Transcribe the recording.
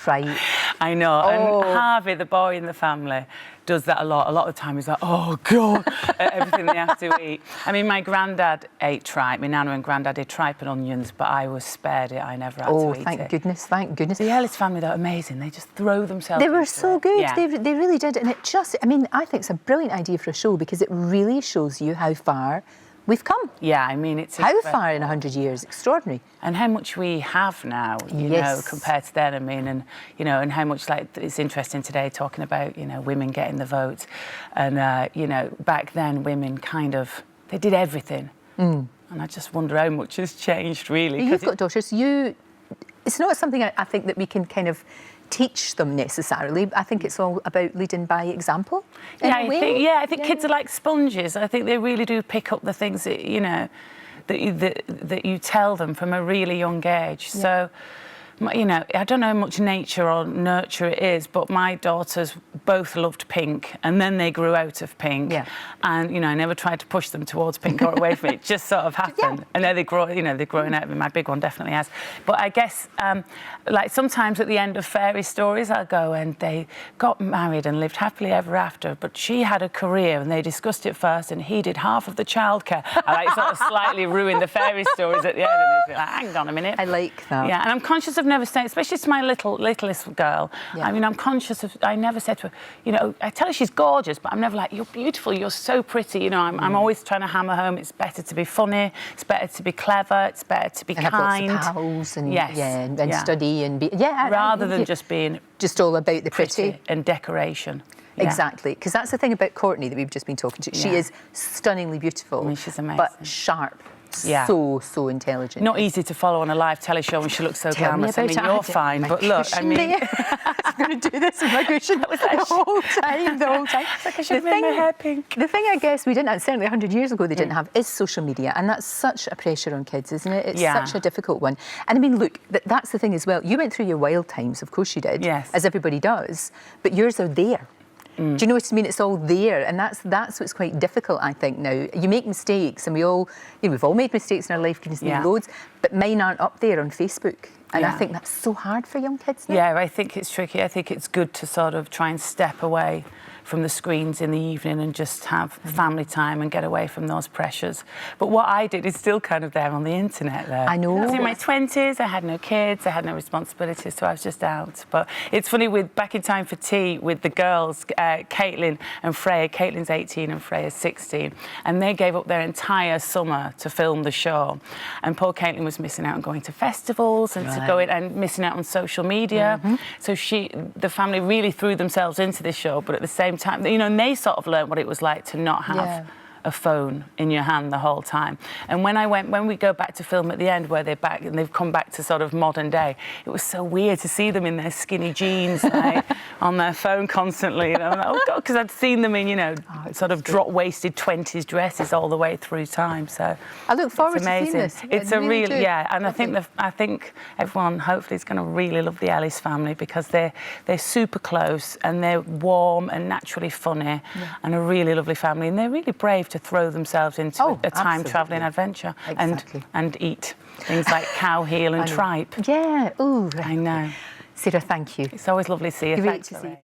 Right. I know. Oh. And Harvey, the boy in the family, does that a lot. A lot of the time he's like, oh, God, at everything they have to eat. I mean, my granddad ate tripe. My nana and granddad ate tripe and onions, but I was spared it. I never had to eat it. Oh, thank goodness, thank goodness. The Ellis family, they're amazing. They just throw themselves They were into so it. good. Yeah. They really did. And it just, I mean, I think it's a brilliant idea for a show because it really shows you how far we've come. Yeah, I mean, it's How incredible. far in 100 years? Extraordinary. And how much we have now, you know, compared to then. I mean, and, you know, and how much, like, it's interesting today talking about, you know, women getting the vote. And, you know, back then, women kind of, they did everything. And I just wonder how much has changed, really. You've got daughters. It's not something I think that we can kind of teach them necessarily. I think it's all about leading by example. Yeah, I think kids are like sponges. I think they really do pick up the things that, you know, that you tell them from a really young age. Yeah. So, you know, I don't know how much nature or nurture it is, but my daughters both loved pink, and then they grew out of pink. Yeah. And, you know, I never tried to push them towards pink or away from it. It just sort of happened. Yeah. And now they grow, you know, they're growing out of it. My big one definitely has. But I guess, like, sometimes at the end of fairy stories, I'll go and they got married and lived happily ever after, but she had a career and they discussed it first and he did half of the childcare. I like sort of slightly ruined the fairy stories at the end. And it's like, hang on a minute. I like that. Yeah, and I'm conscious of never saying, especially to my littlest girl. Yeah. I mean, I'm conscious of, I never said to her, you know, I tell her she's gorgeous, but I'm never like, you're beautiful, you're so pretty. You know, I'm always trying to hammer home, it's better to be funny, it's better to be clever, it's better to be kind. Have lots of pals and, and study and be, rather than just being... Just all about the pretty. And decoration. Yeah. Exactly, because that's the thing about Courtney that we've just been talking to. She is stunningly beautiful. I mean, she's amazing. But sharp. Yeah. So intelligent. Not easy to follow on a live telly show when she looks so glamorous. I mean, you're fine, but look, I mean... I'm going to do this with my cushion the whole time. It's like I should have made my hair pink. The thing I guess we didn't have, certainly 100 years ago they didn't have, is social media, and that's such a pressure on kids, isn't it? It's such a difficult one. And I mean, look, that's the thing as well. You went through your wild times, of course you did, as everybody does, but yours are there. Do you know what I mean? It's all there, and that's what's quite difficult, I think, now. You make mistakes, and we all, you know, we've all made mistakes in our life, goodness knows loads, but mine aren't up there on Facebook. And I think that's so hard for young kids now. Yeah, I think it's tricky. I think it's good to sort of try and step away from the screens in the evening and just have family time and get away from those pressures. But what I did is still kind of there on the internet, though. I know. I was in my 20s, I had no kids, I had no responsibilities, so I was just out. But it's funny, with Back in Time for Tea, with the girls, Caitlin and Freya. Caitlin's 18 and Freya's 16, and they gave up their entire summer to film the show. And poor Caitlin was missing out on going to festivals and to go in and missing out on social media. So the family really threw themselves into this show, but at the same time, you know, and they sort of learned what it was like to not have a phone in your hand the whole time. And when we go back to film at the end, where they're back and they've come back to sort of modern day, it was so weird to see them in their skinny jeans, like, on their phone constantly. You know, like, oh God, because I'd seen them in, you know, sort of drop-waisted 20s dresses all the way through time. So I look forward to seeing this. It's a real, and I think everyone hopefully is going to really love the Ellis family, because they're super close and they're warm and naturally funny and a really lovely family, and they're really brave to throw themselves into a time-travelling adventure and eat things like cow heel and tripe. Yeah, ooh. I know. Sara, thank you. It's always lovely to see you. Great Thanks, to see you.